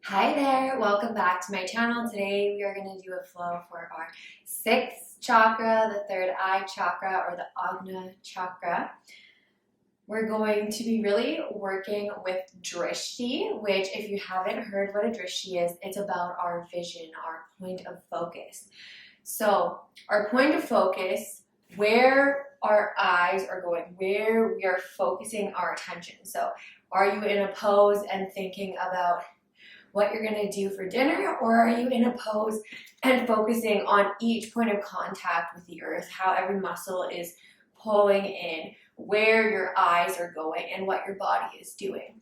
Hi there, welcome back to my channel. Today we are going to do a flow for our sixth chakra, the third eye chakra or the Agna chakra. We're going to be really working with drishti, which if you haven't heard what a drishti is, it's about our vision, our point of focus. So our point of focus, where our eyes are going, where we are focusing our attention. So are you in a pose and thinking about what you're going to do for dinner, or are you in a pose and focusing on each point of contact with the earth, how every muscle is pulling in, where your eyes are going, and what your body is doing?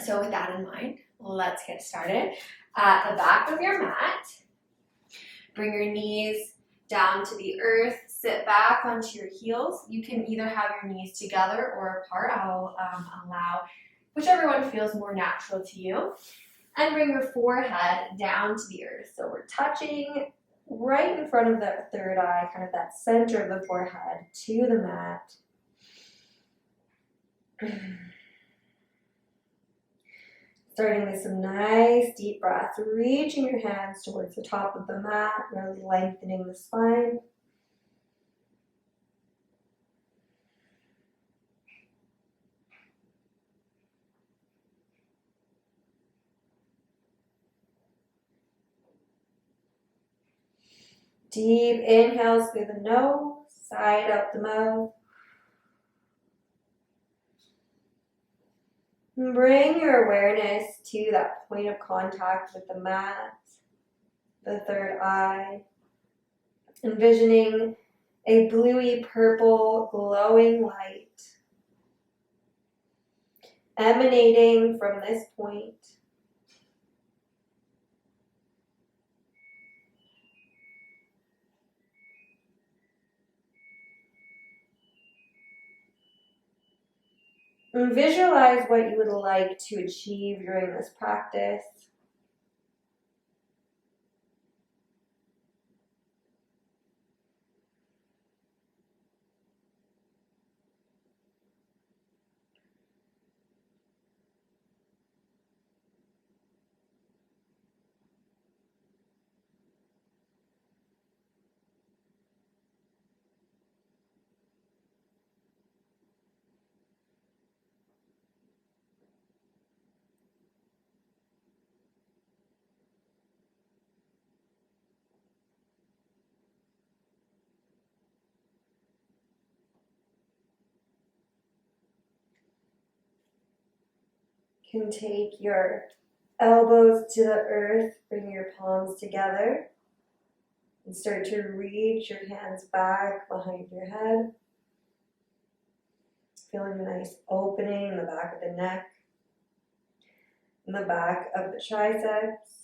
So with that in mind, let's get started. At the back of your mat, bring your knees down to the earth, sit back onto your heels. You can either have your knees together or apart. I'll allow whichever one feels more natural to you. And bring your forehead down to the earth. So we're touching right in front of the third eye, kind of that center of the forehead to the mat. Starting with some nice deep breaths, reaching your hands towards the top of the mat, really lengthening the spine. Deep inhales through the nose, side out the mouth. And bring your awareness to that point of contact with the mat, the third eye. Envisioning a bluey purple glowing light emanating from this point. And visualize what you would like to achieve during this practice. You can take your elbows to the earth, bring your palms together, and start to reach your hands back behind your head. Feeling a nice opening in the back of the neck, in the back of the triceps.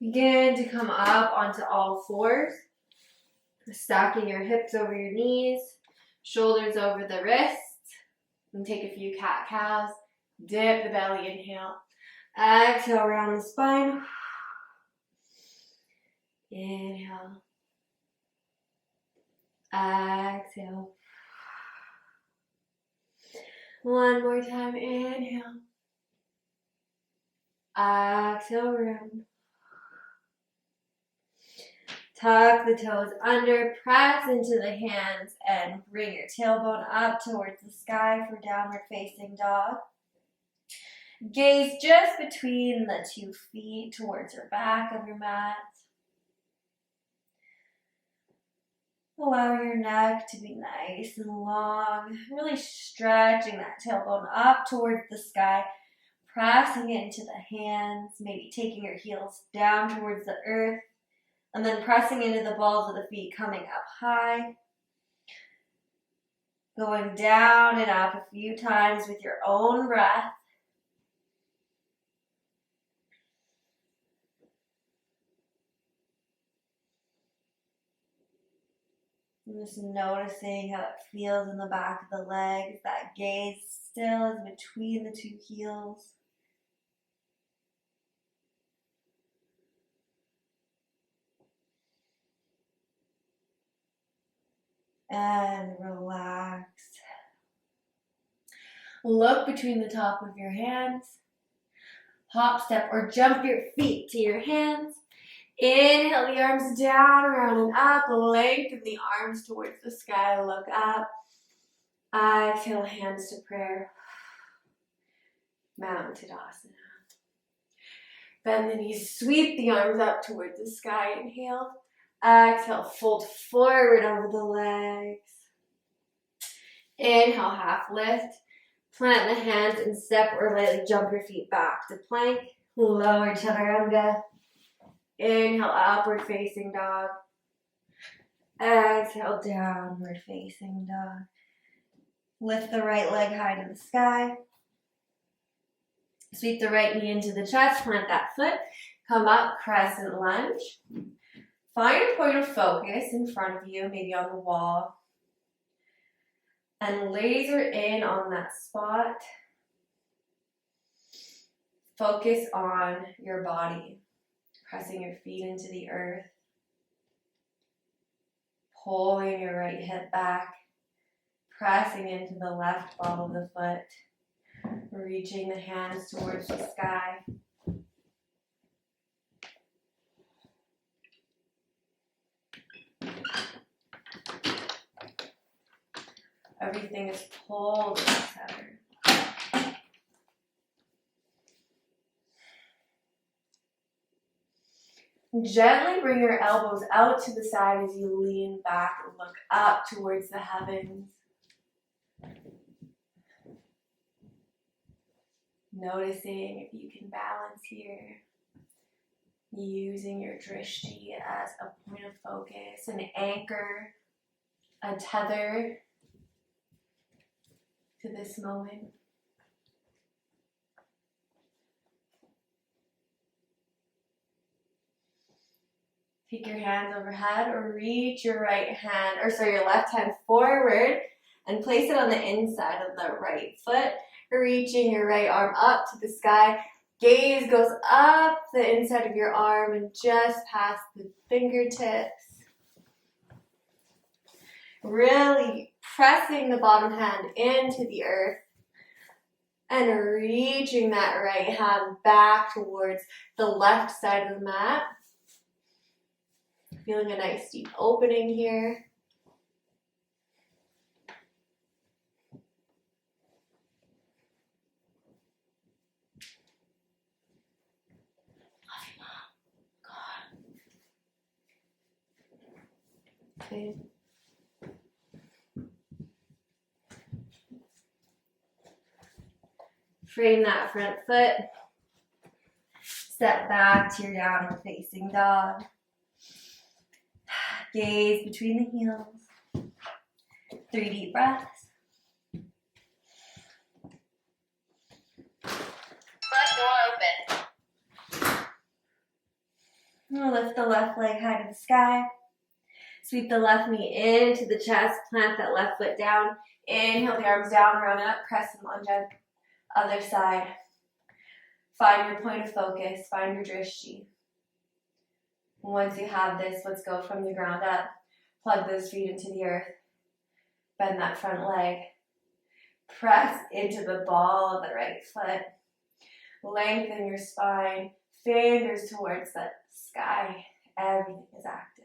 Begin to come up onto all fours, stacking your hips over your knees, shoulders over the wrists, and take a few cat-cows. Dip the belly, inhale. Exhale around the spine. Inhale. Exhale. One more time, inhale. Exhale around. Tuck the toes under, press into the hands, and bring your tailbone up towards the sky for downward facing dog. Gaze just between the 2 feet towards your back of your mat. Allow your neck to be nice and long, really stretching that tailbone up towards the sky, pressing into the hands, maybe taking your heels down towards the earth, and then pressing into the balls of the feet, coming up high. Going down and up a few times with your own breath. And just noticing how it feels in the back of the legs. That gaze still is between the two heels. And relax. Look between the top of your hands. Hop, step, or jump your feet to your hands. Inhale the arms down, around and up. Lengthen the arms towards the sky. Look up. Exhale, hands to prayer. Mountain Tadasana. Bend the knees, sweep the arms up towards the sky. Inhale. Exhale, fold forward over the legs. Inhale, half lift. Plant the hands and step or lightly jump your feet back to plank. Lower chaturanga. Inhale, upward facing dog. Exhale, downward facing dog. Lift the right leg high to the sky. Sweep the right knee into the chest, plant that foot. Come up, crescent lunge. Find a point of focus in front of you, maybe on the wall. And laser in on that spot. Focus on your body. Pressing your feet into the earth. Pulling your right hip back. Pressing into the left ball of the foot. Reaching the hands towards the sky. Everything is pulled in the center. Gently bring your elbows out to the side as you lean back and look up towards the heavens. Noticing if you can balance here. Using your drishti as a point of focus, an anchor, a tether to this moment. Take your hands overhead or reach your your left hand forward and place it on the inside of the right foot, reaching your right arm up to the sky. Gaze goes up the inside of your arm and just past the fingertips. Really pressing the bottom hand into the earth and reaching that right hand back towards the left side of the mat. Feeling a nice deep opening here. Okay. Frame that front foot. Step back to your downward facing dog. Gaze between the heels. 3 deep breaths. Front door open. Lift the left leg high to the sky. Sweep the left knee into the chest. Plant that left foot down. Inhale the arms down, round up. Crescent lunge on other side. Find your point of focus. Find your drishti. Once you have this, let's go from the ground up. Plug those feet into the earth. Bend that front leg. Press into the ball of the right foot. Lengthen your spine. Fingers towards the sky. Everything is active.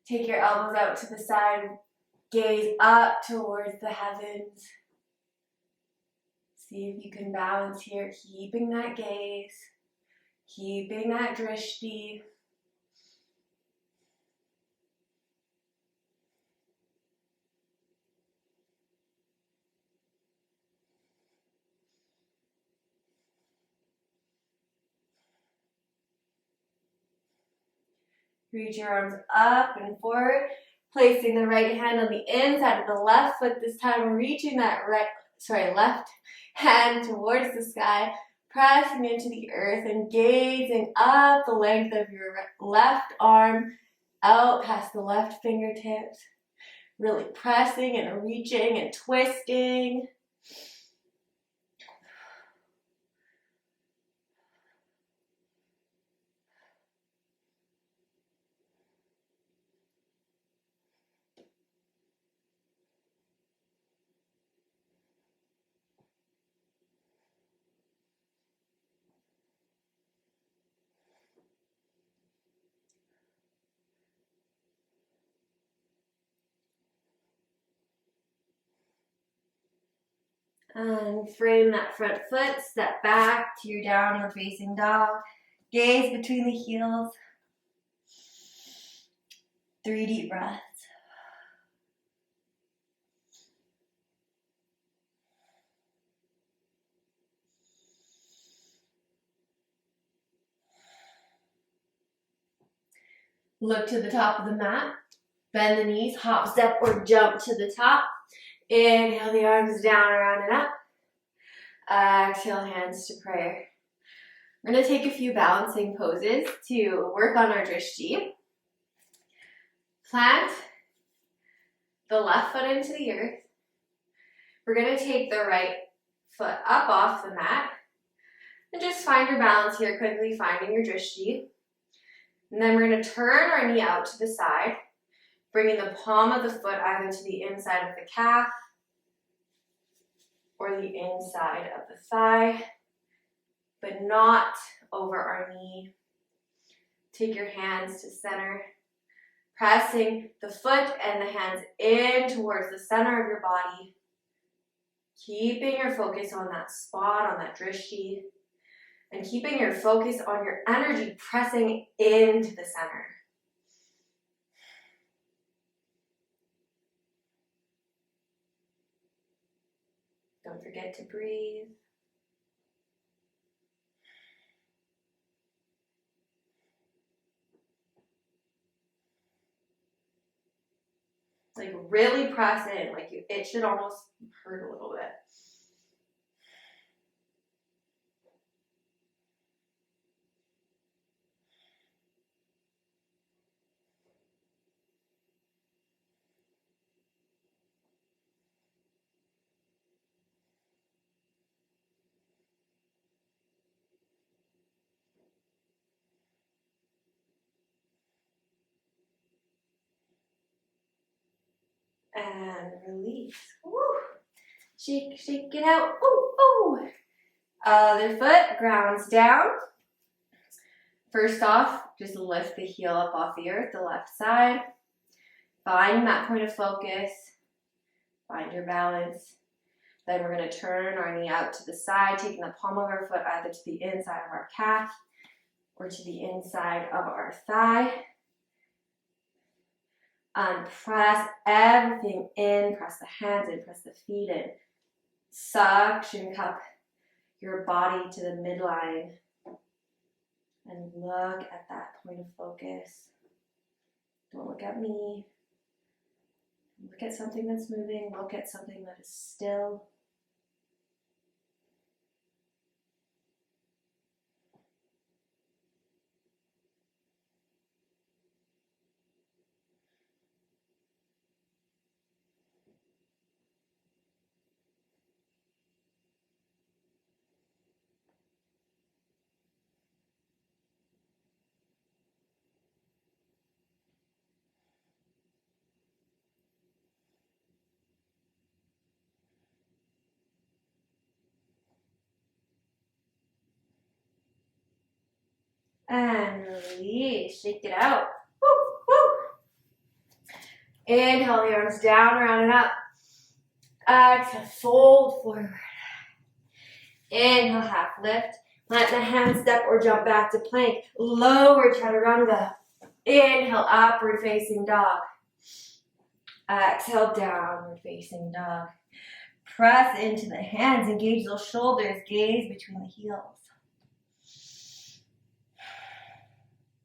Take your elbows out to the side. Gaze up towards the heavens. See if you can balance here, keeping that gaze, keeping that drishti. Reach your arms up and forward. Placing the right hand on the inside of the left foot this time. Reaching that left hand towards the sky. Pressing into the earth and gazing up the length of your left arm, out past the left fingertips. Really pressing and reaching and twisting. And frame that front foot, step back to your downward facing dog. Gaze between the heels. 3 deep breaths. Look to the top of the mat. Bend the knees, hop, step, or jump to the top. Inhale the arms down, around, and up. Exhale, hands to prayer. We're going to take a few balancing poses to work on our drishti. Plant the left foot into the earth. We're going to take the right foot up off the mat. And just find your balance here, quickly finding your drishti. And then we're going to turn our knee out to the side, bringing the palm of the foot either to the inside of the calf or the inside of the thigh, but not over our knee. Take your hands to center, pressing the foot and the hands in towards the center of your body, keeping your focus on that spot, on that drishti, and keeping your focus on your energy pressing into the center. Don't forget to breathe. Like really press in, like it should almost hurt a little bit. And release. Woo. Shake, shake it out. Ooh, ooh. Other foot grounds down. First off, just lift the heel up off the earth, the left side. Find that point of focus. Find your balance. Then we're going to turn our knee out to the side, taking the palm of our foot either to the inside of our calf or to the inside of our thigh. And press everything in, press the hands in, press the feet in. Suction cup your body to the midline. And look at that point of focus. Don't look at me. Look at something that's moving. Look at something that is still. And release, shake it out. Woo, woo. Inhale the arms down, around and up. Exhale, fold forward. Inhale, half lift. Let the hands step or jump back to plank. Lower chaturanga. Inhale, upward facing dog. Exhale, downward facing dog. Press into the hands, engage those shoulders, gaze between the heels.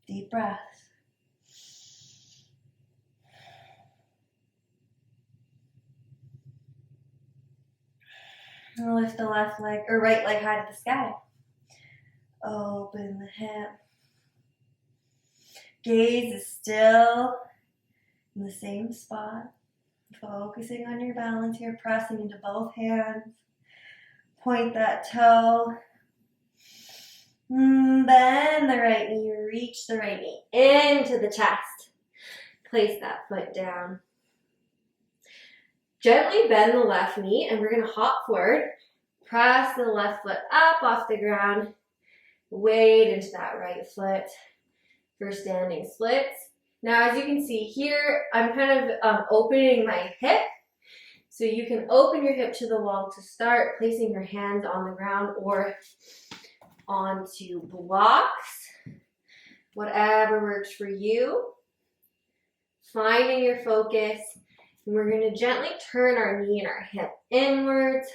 Deep breaths. And lift the left leg or right leg high to the sky. Open the hip. Gaze is still in the same spot. Focusing on your balance here, pressing into both hands. Point that toe. Bend the right knee, reach the right knee into the chest. Place that foot down. Gently bend the left knee and we're going to hop forward. Press the left foot up off the ground. Weight into that right foot for standing splits. Now as you can see here, I'm kind of opening my hip. So you can open your hip to the wall to start, placing your hands on the ground or onto blocks. Whatever works for you. Finding your focus. And we're going to gently turn our knee and our hip inwards.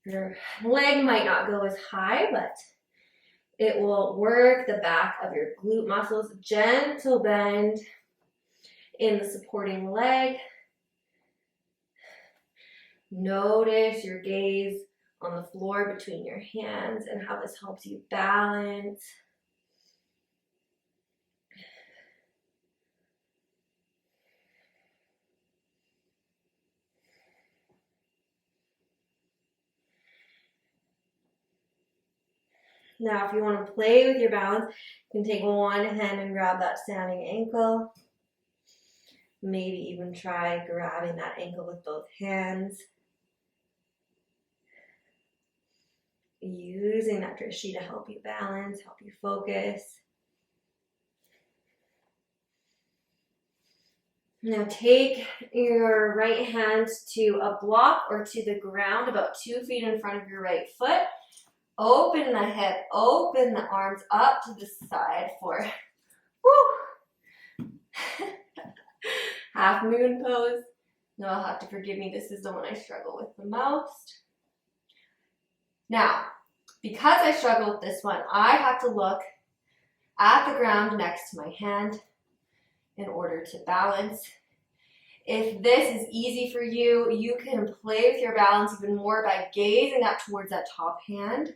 Your leg might not go as high, but it will work the back of your glute muscles. Gentle bend in the supporting leg. Notice your gaze on the floor between your hands and how this helps you balance. Now, if you want to play with your balance, you can take one hand and grab that standing ankle. Maybe even try grabbing that ankle with both hands. Using that drishti to help you balance, help you focus. Now take your right hand to a block or to the ground about 2 feet in front of your right foot. Open the hip, open the arms up to the side for half moon pose. Now you'll have to forgive me, this is the one I struggle with the most. Now, because I struggle with this one, I have to look at the ground next to my hand in order to balance. If this is easy for you, you can play with your balance even more by gazing up towards that top hand.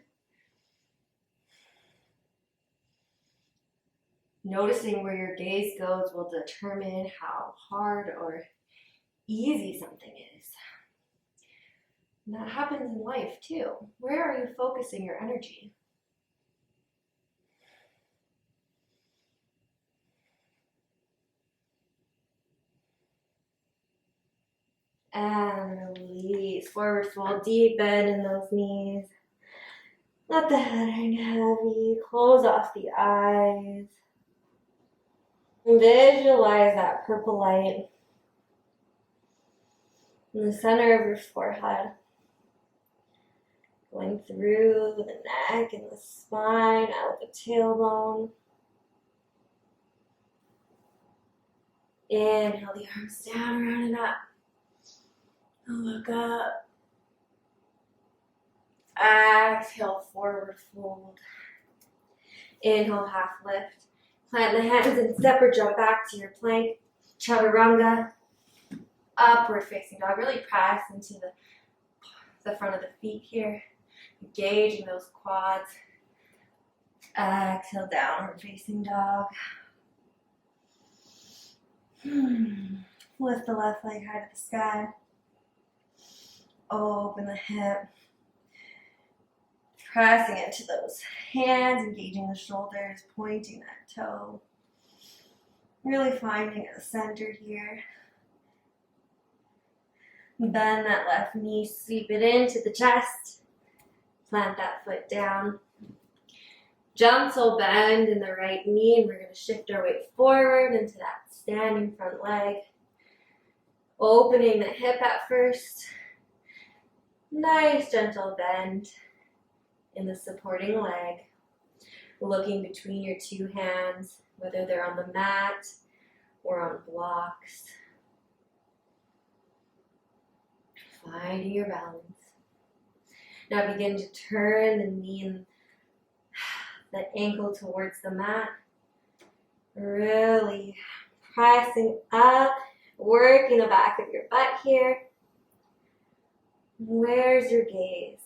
Noticing where your gaze goes will determine how hard or easy something is. And that happens in life too. Where are you focusing your energy? And release. Forward fold, deep bend in those knees. Let the head hang heavy. Close off the eyes. Visualize that purple light in the center of your forehead, going through the neck and the spine, out the tailbone. Inhale the arms down, around and up. Look up. Exhale, forward fold. Inhale, half lift. Plant the hands and step or jump back to your plank. Chaturanga. Upward facing dog. Really press into the front of the feet here. Engaging those quads. Exhale, downward facing dog. Lift the left leg high to the sky. Open the hip. Pressing into those hands, engaging the shoulders, pointing that toe. Really finding a center here. Bend that left knee, sweep it into the chest. Plant that foot down. Gentle bend in the right knee, and we're going to shift our weight forward into that standing front leg. Opening the hip at first. Nice gentle bend in the supporting leg. Looking between your two hands, whether they're on the mat or on blocks. Finding your balance. Now begin to turn the knee and the ankle towards the mat. Really pressing up, working the back of your butt here. Where's your gaze?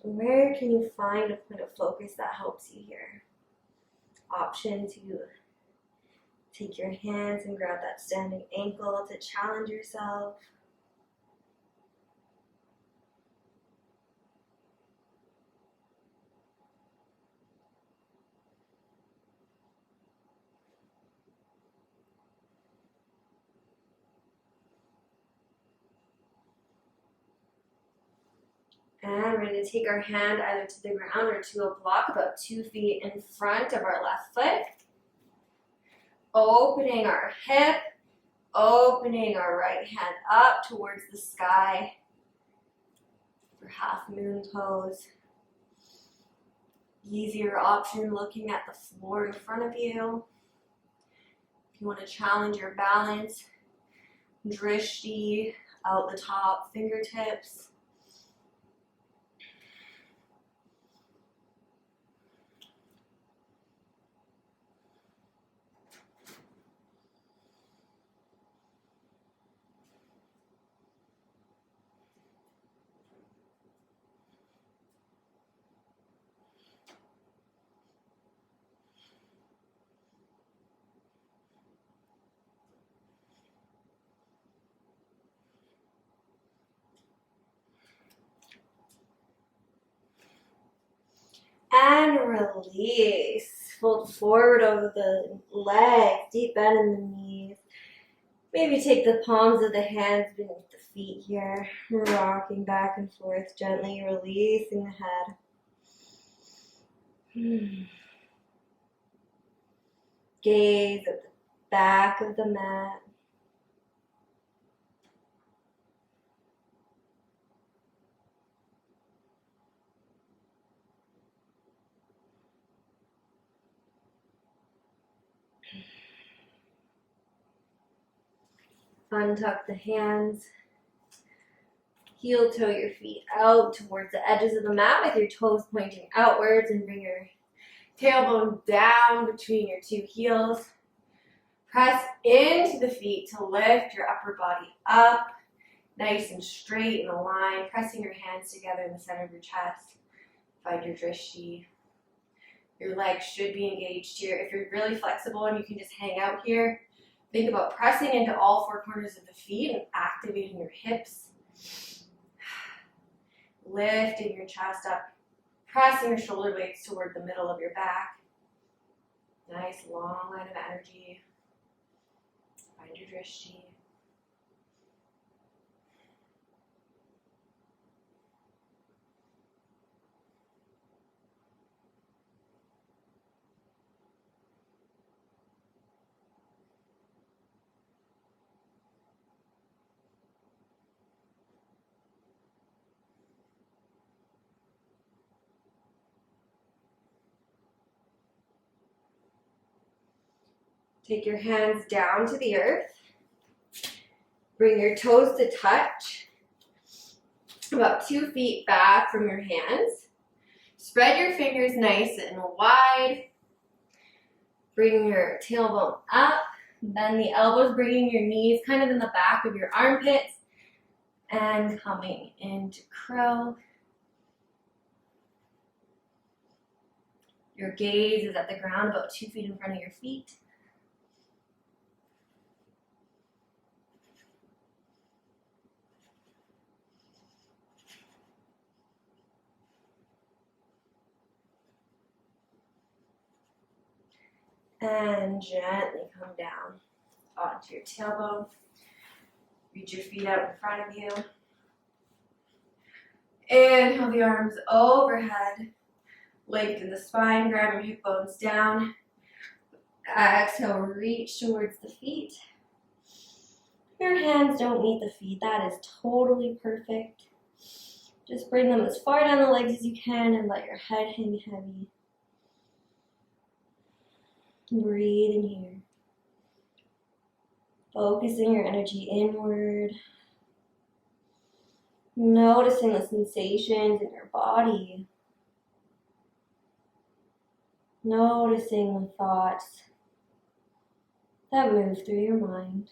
Where can you find a point of focus that helps you here? Option to take your hands and grab that standing ankle to challenge yourself. And we're going to take our hand either to the ground or to a block about 2 feet in front of our left foot. Opening our hip, opening our right hand up towards the sky for half moon pose. Easier option looking at the floor in front of you. If you want to challenge your balance, drishti out the top, fingertips. And release. Fold forward over the legs, deep bend in the knees. Maybe take the palms of the hands beneath the feet here. Rocking back and forth, gently releasing the head. Gaze at the back of the mat. Untuck the hands. Heel toe your feet out towards the edges of the mat with your toes pointing outwards, and bring your tailbone down between your 2 heels. Press into the feet to lift your upper body up, nice and straight in a line, pressing your hands together in the center of your chest. Find your drishti. Your legs should be engaged here. If you're really flexible and you can just hang out here, think about pressing into all 4 corners of the feet and activating your hips. Lifting your chest up, pressing your shoulder blades toward the middle of your back. Nice long line of energy. Find your drishti. Take your hands down to the earth. Bring your toes to touch. About 2 feet back from your hands. Spread your fingers nice and wide. Bring your tailbone up. Bend the elbows, bringing your knees kind of in the back of your armpits. And coming into crow. Your gaze is at the ground about 2 feet in front of your feet. And gently come down onto your tailbone. Reach your feet out in front of you. Inhale the arms overhead. Lengthen the spine, grab your hip bones down. Exhale, reach towards the feet. Your hands don't meet the feet. That is totally perfect. Just bring them as far down the legs as you can and let your head hang heavy. Breathe in here. Focusing your energy inward. Noticing the sensations in your body. Noticing the thoughts that move through your mind.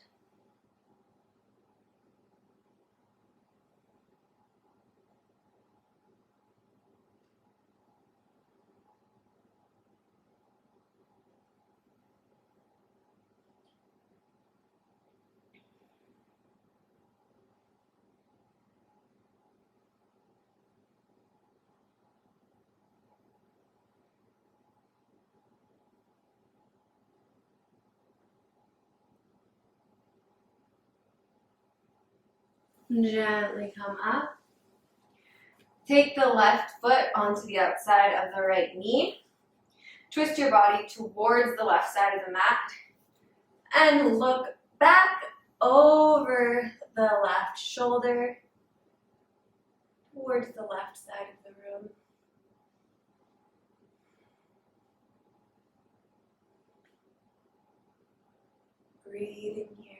Gently come up. Take the left foot onto the outside of the right knee. Twist your body towards the left side of the mat and look back over the left shoulder towards the left side of the room. Breathe in here.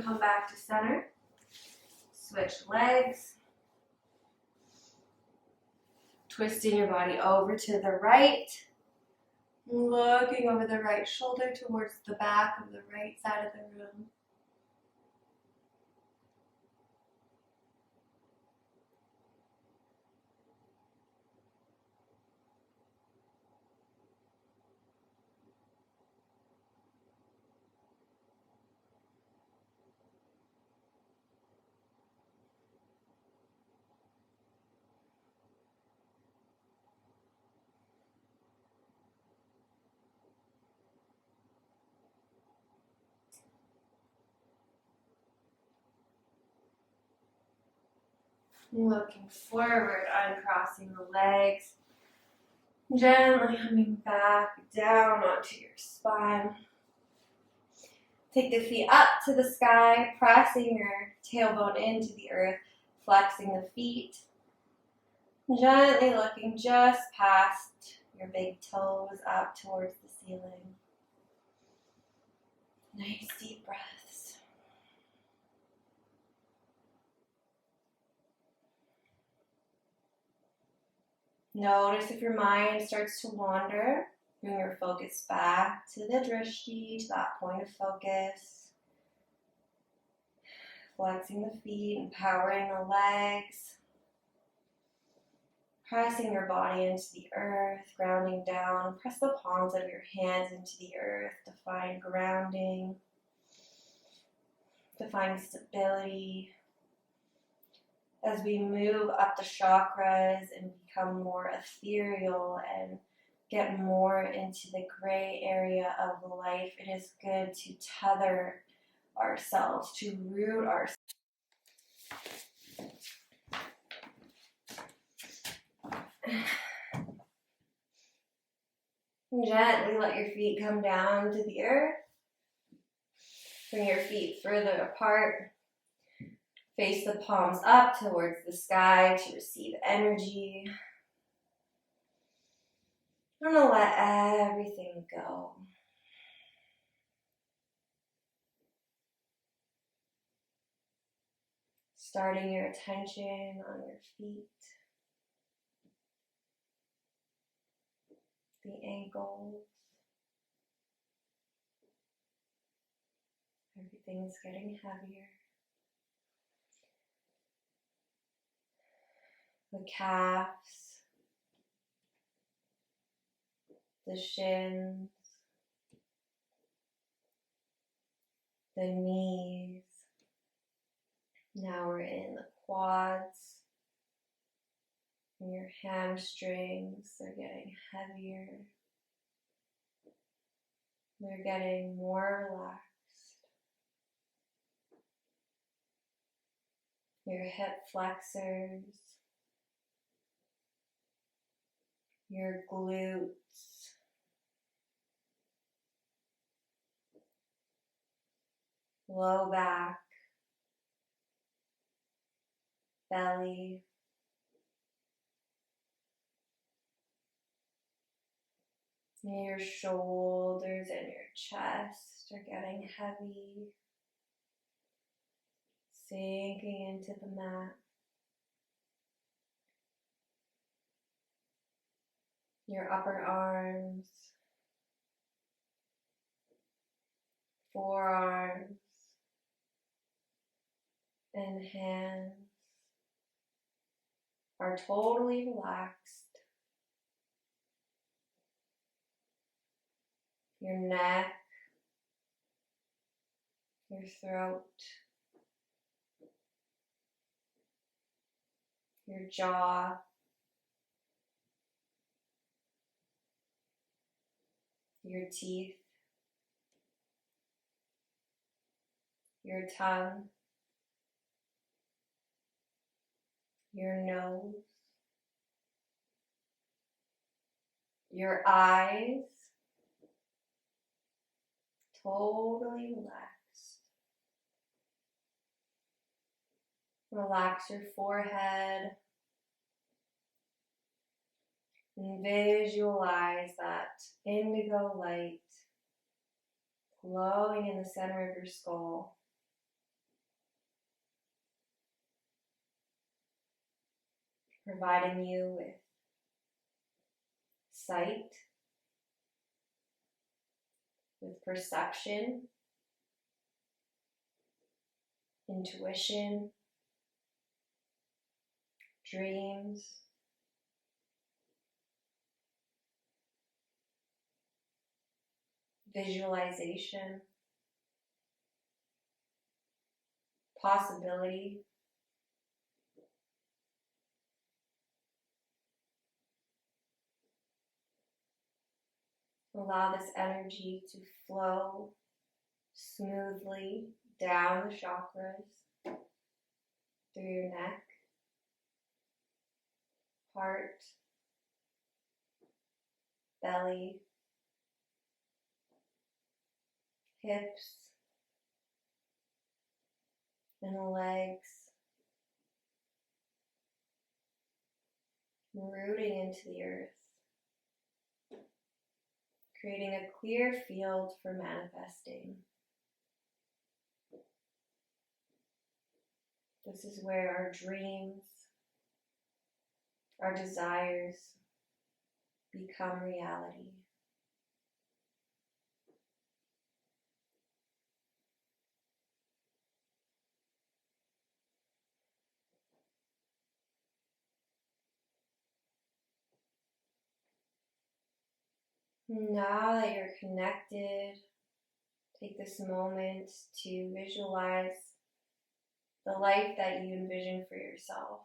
Come back to center. Switch legs. Twisting your body over to the right. Looking over the right shoulder towards the back of the right side of the room. Looking forward, uncrossing the legs. Gently coming back down onto your spine. Take the feet up to the sky, pressing your tailbone into the earth, flexing the feet. Gently looking just past your big toes up towards the ceiling. Nice deep breaths. Notice if your mind starts to wander. Bring your focus back to the drishti, to that point of focus. Flexing the feet, empowering the legs. Pressing your body into the earth, grounding down. Press the palms of your hands into the earth to find grounding, to find stability. As we move up the chakras and become more ethereal and get more into the gray area of life, it is good to tether ourselves, to root ourselves. Gently let your feet come down to the earth. Bring your feet further apart. Face the palms up towards the sky to receive energy. I'm going to let everything go. Starting your attention on your feet, the ankles. Everything's getting heavier. The calves, the shins, the knees. Now we're in the quads. And your hamstrings are getting heavier. They're getting more relaxed. Your hip flexors, your glutes, low back, belly, your shoulders and your chest are getting heavy, sinking into the mat. your upper arms, forearms, and hands are totally relaxed. Your neck, your throat, your jaw, your teeth, your tongue, your nose, your eyes, totally relaxed. Relax your forehead and visualize that indigo light glowing in the center of your skull. Providing you with sight, with perception, intuition, dreams, visualization, possibility. Allow this energy to flow smoothly down the chakras, through your neck, heart, belly, hips, and the legs, rooting into the earth, creating a clear field for manifesting. This is where our dreams, our desires become reality. Now that you're connected, take this moment to visualize the life that you envision for yourself.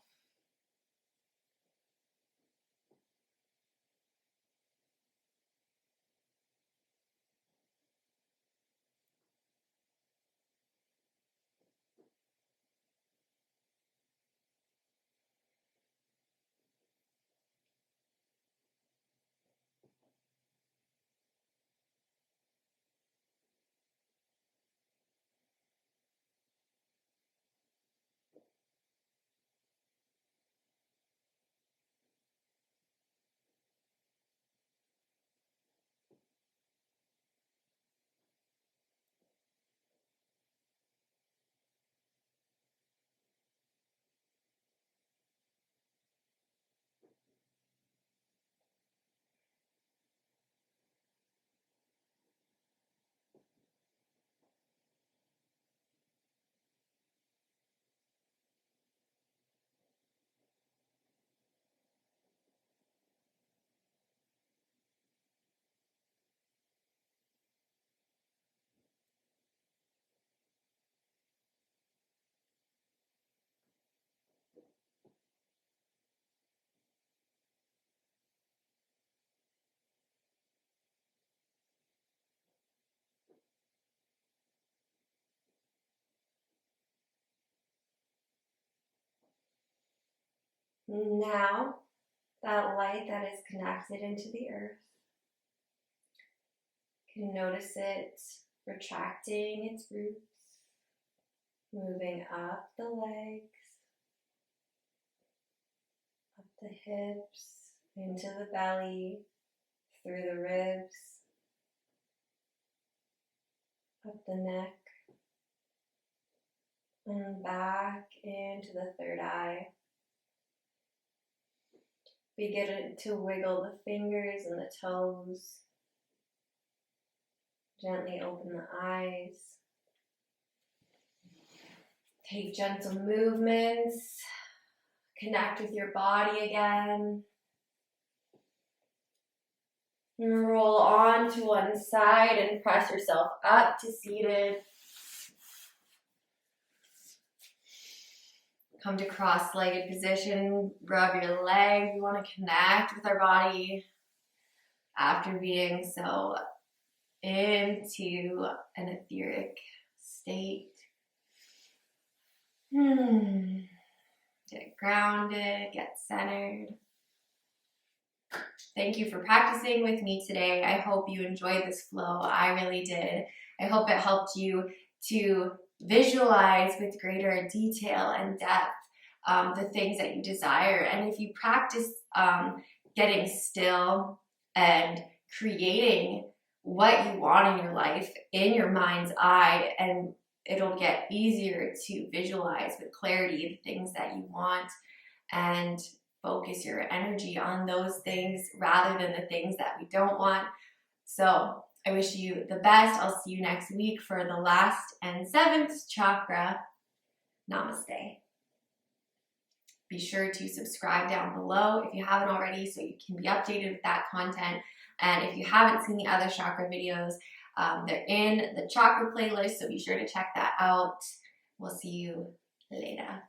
Now, that light that is connected into the earth, you can notice it retracting its roots, moving up the legs, up the hips, into the belly, through the ribs, up the neck, and back into the third eye. Begin to wiggle the fingers and the toes. Gently open the eyes. Take gentle movements. Connect with your body again. Roll on to one side and press yourself up to seated. Come to cross-legged position. Rub your legs. We want to connect with our body after being so into an etheric state. Get grounded, get centered. Thank you for practicing with me today. I hope you enjoyed this flow. I really did. I hope it helped you to visualize with greater detail and depth the things that you desire. And if you practice getting still and creating what you want in your life in your mind's eye, and it'll get easier to visualize with clarity the things that you want and focus your energy on those things rather than the things that we don't want. So I wish you the best. I'll see you next week for the last and 7th chakra. Namaste. Be sure to subscribe down below if you haven't already so you can be updated with that content. And if you haven't seen the other chakra videos, they're in the chakra playlist, so be sure to check that out. We'll see you later.